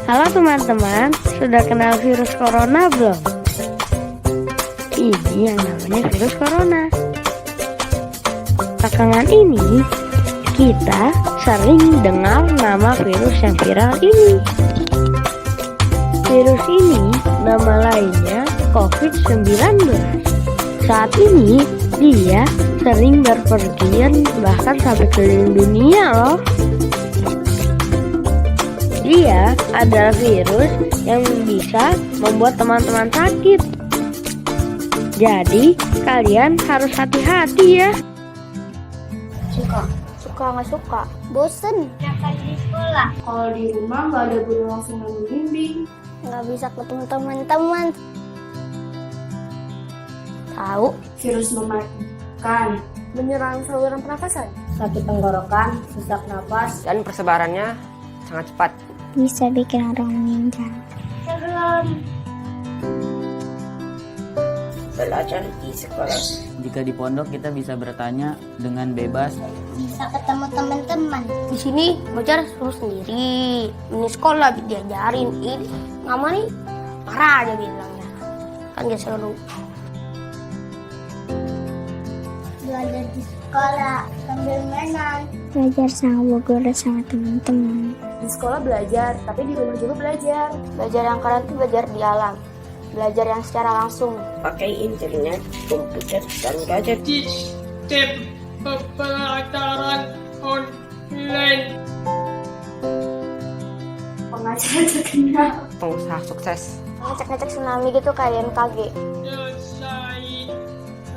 Halo teman-teman, sudah kenal virus corona belum? Ini yang namanya virus corona. Belakangan ini, kita sering dengar nama virus yang viral ini. Virus ini nama lainnya COVID-19. Saat ini, dia sering berpergian bahkan sampai keliling dunia loh. Dia adalah virus yang bisa membuat teman-teman sakit. Jadi, kalian harus hati-hati ya. Suka nggak suka, bosen. Kayak di sekolah. Kalau di rumah nggak ada guru langsung membimbing. Nggak bisa ketemu teman-teman. Tahu, Virus mematikan, menyerang saluran pernafasan, sakit tenggorokan, sesak napas, dan persebarannya sangat cepat. Bisa bikin orang meninggal. serem. Belajar di sekolah. Jika di pondok kita bisa bertanya dengan bebas. Bisa ketemu teman-teman. di sini belajar suruh sendiri. Ini sekolah diajarin ini. Nggak nih, marah aja bilangnya. Kan gak seru. Belajar di sekolah sambil mainan. Belajar sama bu guru sama teman-teman. Di sekolah belajar, tapi di rumah juga belajar. Belajar yang keren tuh belajar di alam. Belajar yang secara langsung. Pakai internet, komputer, dan gadget. Sistem pembelajaran online. Pengacara terkenal. Pengusaha sukses. Ngecek-ngecek tsunami gitu kayak NKG. Desain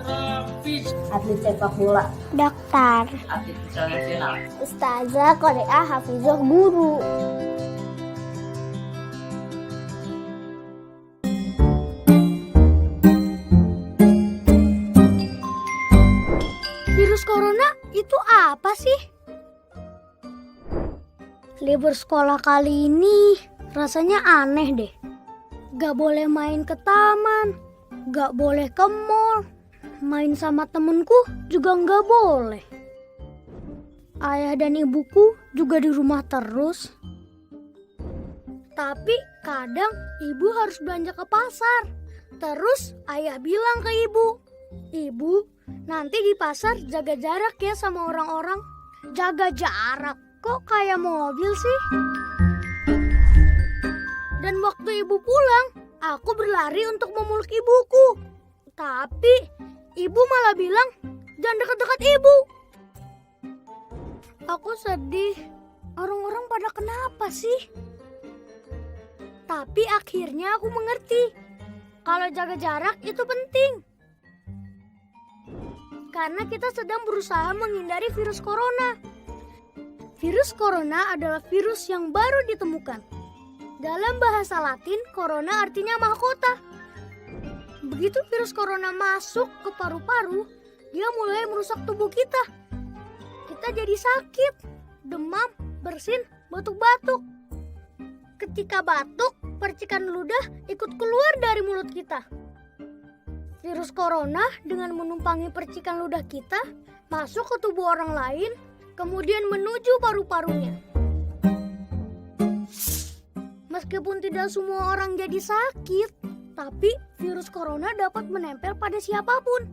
grafis. Atlet sepak bola. Dokter. Atlet nasional. Ustazah, Korea, Hafizah, guru. Virus corona itu apa sih? Libur sekolah kali ini rasanya aneh deh. Gak boleh main ke taman, gak boleh ke mall, main sama temenku juga gak boleh. Ayah dan ibuku juga di rumah terus. Tapi kadang ibu harus belanja ke pasar. Terus ayah bilang ke ibu, "Ibu, nanti di pasar jaga jarak ya sama orang-orang." Jaga jarak? Kok kayak mobil sih? Dan waktu ibu pulang, aku berlari untuk memeluk ibuku. Tapi ibu malah bilang, "Jangan dekat-dekat ibu." Aku sedih. Orang-orang pada kenapa sih? Tapi akhirnya aku mengerti. Kalau jaga jarak itu penting. Karena kita sedang berusaha menghindari virus corona. Virus corona adalah virus yang baru ditemukan. Dalam bahasa Latin, corona artinya mahkota. Begitu virus corona masuk ke paru-paru, dia mulai merusak tubuh kita. Kita jadi sakit, demam, bersin, batuk-batuk. Ketika batuk, percikan ludah ikut keluar dari mulut kita. Virus corona dengan menumpangi percikan ludah kita masuk ke tubuh orang lain, kemudian menuju paru-parunya. Meskipun tidak semua orang jadi sakit, tapi virus corona dapat menempel pada siapapun.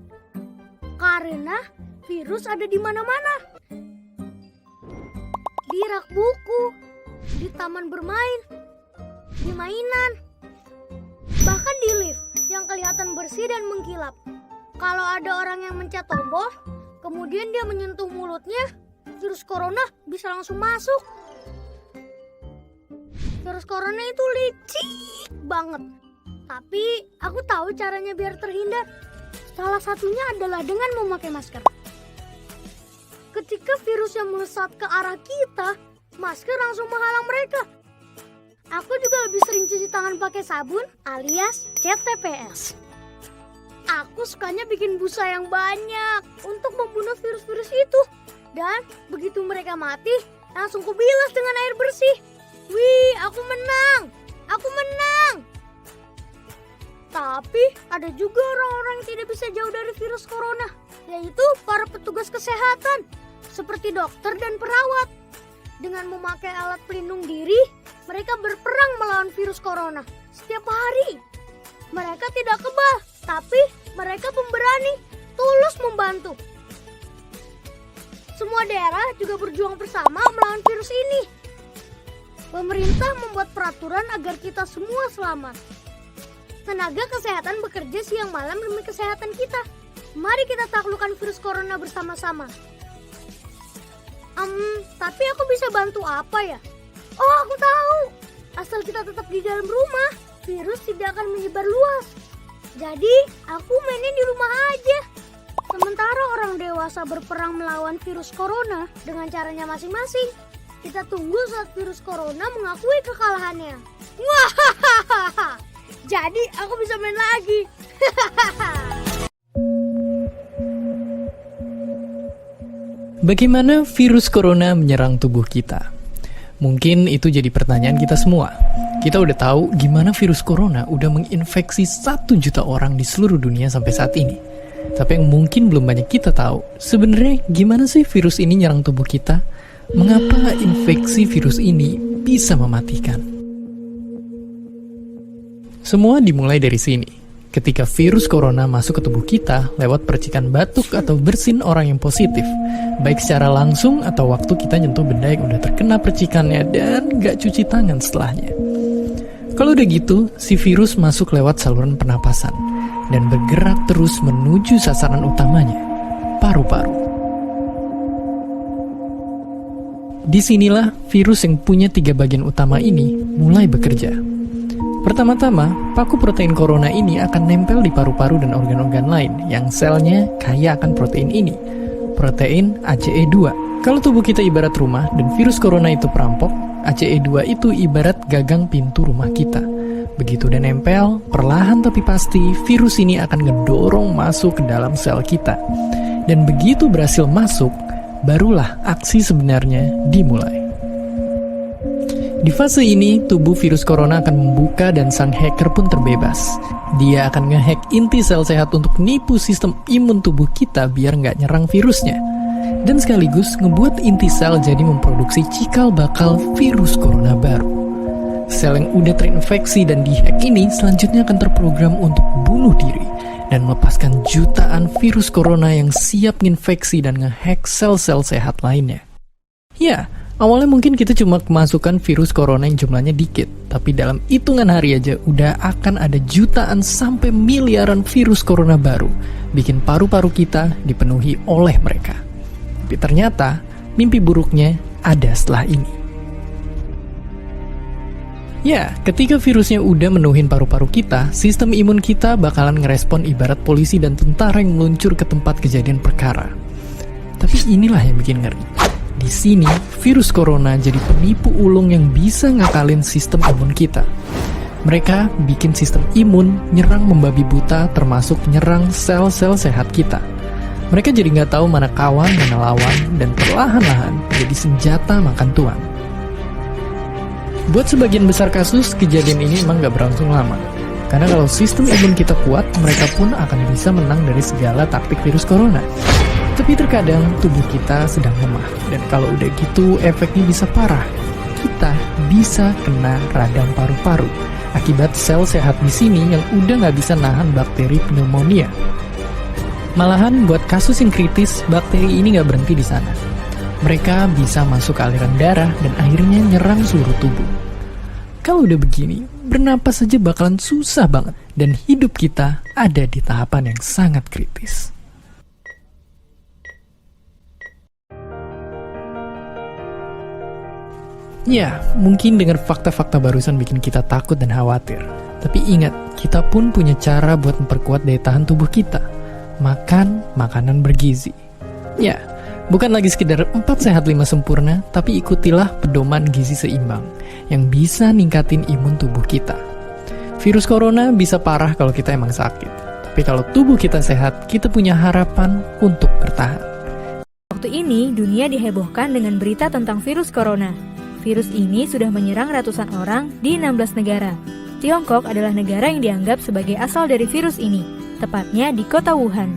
Karena virus ada di mana-mana. Di rak buku, di taman bermain, di mainan, bahkan di lift yang kelihatan bersih dan mengkilap. Kalau ada orang yang mencet tombol, kemudian dia menyentuh mulutnya, virus corona bisa langsung masuk. Virus corona itu licik banget. Tapi aku tahu caranya biar terhindar. Salah satunya adalah dengan memakai masker. Ketika virus yang melesat ke arah kita, masker langsung menghalang mereka. Aku juga lebih sering cuci tangan pakai sabun alias CTPS. Aku sukanya bikin busa yang banyak untuk membunuh virus-virus itu. Dan begitu mereka mati, langsung kubilas dengan air bersih. Wih, aku menang! Aku menang! Tapi ada juga orang-orang yang tidak bisa jauh dari virus corona, yaitu para petugas kesehatan, seperti dokter dan perawat. Dengan memakai alat pelindung diri, mereka berperang melawan virus corona setiap hari. Mereka tidak kebal, tapi mereka pemberani, tulus membantu. Semua daerah juga berjuang bersama melawan virus ini. Pemerintah membuat peraturan agar kita semua selamat. Tenaga kesehatan bekerja siang malam demi kesehatan kita. Mari kita taklukkan virus corona bersama-sama. Tapi aku bisa bantu apa ya? Oh, aku tahu. Asal kita tetap di dalam rumah, virus tidak akan menyebar luas. Jadi, aku mainnya di rumah aja. Sementara orang dewasa berperang melawan virus corona dengan caranya masing-masing. Kita tunggu saat virus corona mengakui kekalahannya. Wah, jadi aku bisa main lagi. Bagaimana virus corona menyerang tubuh kita? Mungkin itu jadi pertanyaan kita semua. Kita udah tahu gimana virus corona udah menginfeksi 1 juta orang di seluruh dunia sampai saat ini. Tapi yang mungkin belum banyak kita tahu, sebenarnya gimana sih virus ini nyerang tubuh kita? Mengapa infeksi virus ini bisa mematikan? Semua dimulai dari sini. Ketika virus corona masuk ke tubuh kita lewat percikan batuk atau bersin orang yang positif, baik secara langsung atau waktu kita nyentuh benda yang udah terkena percikannya dan gak cuci tangan setelahnya. Kalau udah gitu, si virus masuk lewat saluran pernapasan dan bergerak terus menuju sasaran utamanya, paru-paru. Disinilah virus yang punya 3 bagian utama ini mulai bekerja. Pertama-tama, paku protein corona ini akan nempel di paru-paru dan organ-organ lain yang selnya kaya akan protein ini, protein ACE2. Kalau tubuh kita ibarat rumah dan virus corona itu perampok, ACE2 itu ibarat gagang pintu rumah kita. Begitu udah nempel, perlahan tapi pasti virus ini akan ngedorong masuk ke dalam sel kita. Dan begitu berhasil masuk, barulah aksi sebenarnya dimulai. Di fase ini, tubuh virus corona akan membuka dan sang hacker pun terbebas. Dia akan ngehack inti sel sehat untuk nipu sistem imun tubuh kita biar nggak nyerang virusnya. Dan sekaligus ngebuat inti sel jadi memproduksi cikal bakal virus corona baru. Sel yang udah terinfeksi dan dihack ini selanjutnya akan terprogram untuk bunuh diri dan melepaskan jutaan virus corona yang siap nginfeksi dan ngehack sel-sel sehat lainnya. Ya, awalnya mungkin kita cuma kemasukan virus corona yang jumlahnya dikit, tapi dalam hitungan hari aja udah akan ada jutaan sampai miliaran virus corona baru, bikin paru-paru kita dipenuhi oleh mereka. Tapi ternyata, mimpi buruknya ada setelah ini. Ya, ketika virusnya udah menuhin paru-paru kita, sistem imun kita bakalan ngerespon ibarat polisi dan tentara yang meluncur ke tempat kejadian perkara. Tapi inilah yang bikin ngeri. Di sini, virus corona jadi penipu ulung yang bisa ngakalin sistem imun kita. Mereka bikin sistem imun nyerang membabi buta termasuk nyerang sel-sel sehat kita. Mereka jadi nggak tahu mana kawan, mana lawan, dan perlahan-lahan jadi senjata makan tuan. Buat sebagian besar kasus, kejadian ini emang nggak berlangsung lama. Karena kalau sistem imun kita kuat, mereka pun akan bisa menang dari segala taktik virus corona. Tapi terkadang tubuh kita sedang lemah, dan kalau udah gitu efeknya bisa parah. Kita bisa kena radang paru-paru akibat sel sehat di sini yang udah nggak bisa nahan bakteri pneumonia. Malahan buat kasus yang kritis, bakteri ini nggak berhenti di sana. Mereka bisa masuk ke aliran darah dan akhirnya nyerang seluruh tubuh. Kalau udah begini, bernapas saja bakalan susah banget dan hidup kita ada di tahapan yang sangat kritis. Ya, mungkin dengar fakta-fakta barusan bikin kita takut dan khawatir. Tapi ingat, kita pun punya cara buat memperkuat daya tahan tubuh kita. Makan makanan bergizi. Ya, bukan lagi sekedar 4 sehat 5 sempurna, tapi ikutilah pedoman gizi seimbang yang bisa ningkatin imun tubuh kita. Virus corona bisa parah kalau kita emang sakit. Tapi kalau tubuh kita sehat, kita punya harapan untuk bertahan. Waktu ini, dunia dihebohkan dengan berita tentang virus corona. Virus ini sudah menyerang ratusan orang di 16 negara. Tiongkok adalah negara yang dianggap sebagai asal dari virus ini, tepatnya di kota Wuhan.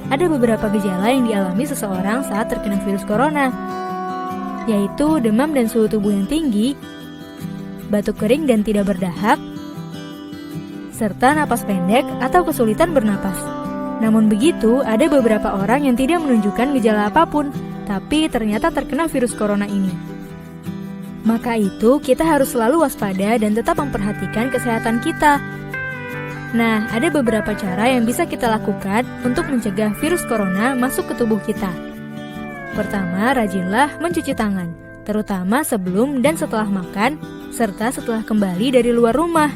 Ada beberapa gejala yang dialami seseorang saat terkena virus corona. yaitu demam dan suhu tubuh yang tinggi, batuk kering dan tidak berdahak, serta napas pendek atau kesulitan bernapas. Namun begitu, ada beberapa orang yang tidak menunjukkan gejala apapun, tapi ternyata terkena virus corona ini. Maka itu, kita harus selalu waspada dan tetap memperhatikan kesehatan kita. Nah, ada beberapa cara yang bisa kita lakukan untuk mencegah virus corona masuk ke tubuh kita. Pertama, rajinlah mencuci tangan, terutama sebelum dan setelah makan, serta setelah kembali dari luar rumah.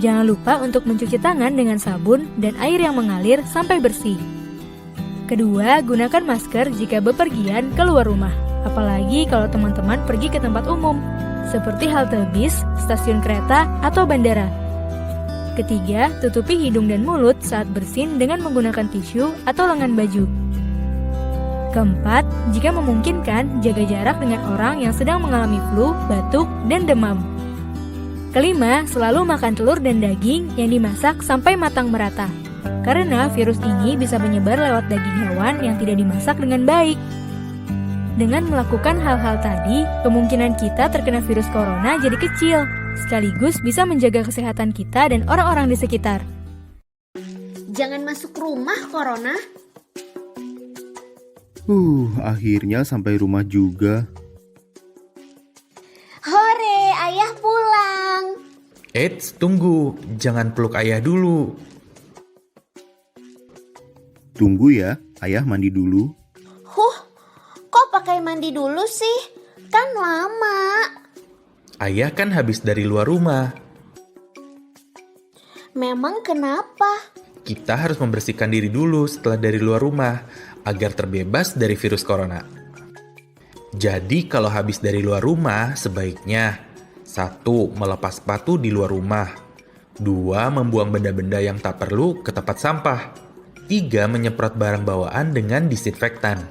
Jangan lupa untuk mencuci tangan dengan sabun dan air yang mengalir sampai bersih. Kedua, gunakan masker jika bepergian keluar rumah, apalagi kalau teman-teman pergi ke tempat umum, seperti halte bis, stasiun kereta, atau bandara. Ketiga, tutupi hidung dan mulut saat bersin dengan menggunakan tisu atau lengan baju. Keempat, jika memungkinkan, jaga jarak dengan orang yang sedang mengalami flu, batuk, dan demam. Kelima, selalu makan telur dan daging yang dimasak sampai matang merata. Karena virus ini bisa menyebar lewat daging hewan yang tidak dimasak dengan baik. Dengan melakukan hal-hal tadi, kemungkinan kita terkena virus corona jadi kecil, sekaligus bisa menjaga kesehatan kita dan orang-orang di sekitar. Jangan masuk rumah, Corona. Akhirnya sampai rumah juga. Hore, ayah pulang. Eits, tunggu. Jangan peluk ayah dulu. Tunggu ya, ayah mandi dulu. Kok pakai mandi dulu sih? Kan lama. Ayah kan habis dari luar rumah. Memang kenapa? Kita harus membersihkan diri dulu setelah dari luar rumah, agar terbebas dari virus corona. Jadi kalau habis dari luar rumah, sebaiknya 1. Melepas sepatu di luar rumah. 2. Membuang benda-benda yang tak perlu ke tempat sampah. 3. Menyemprot barang bawaan dengan disinfektan.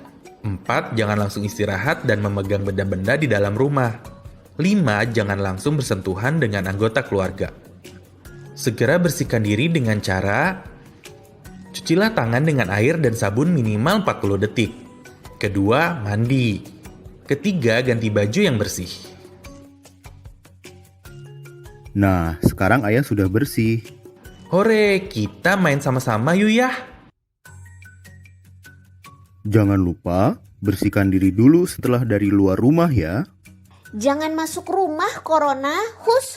4. Jangan langsung istirahat dan memegang benda-benda di dalam rumah. 5. Jangan langsung bersentuhan dengan anggota keluarga. Segera bersihkan diri dengan cara cucilah tangan dengan air dan sabun minimal 40 detik. Kedua, mandi. Ketiga, ganti baju yang bersih. Nah, sekarang ayah sudah bersih. Hore, kita main sama-sama yuk ya. Jangan lupa bersihkan diri dulu setelah dari luar rumah ya. Jangan masuk rumah, Corona. Hus.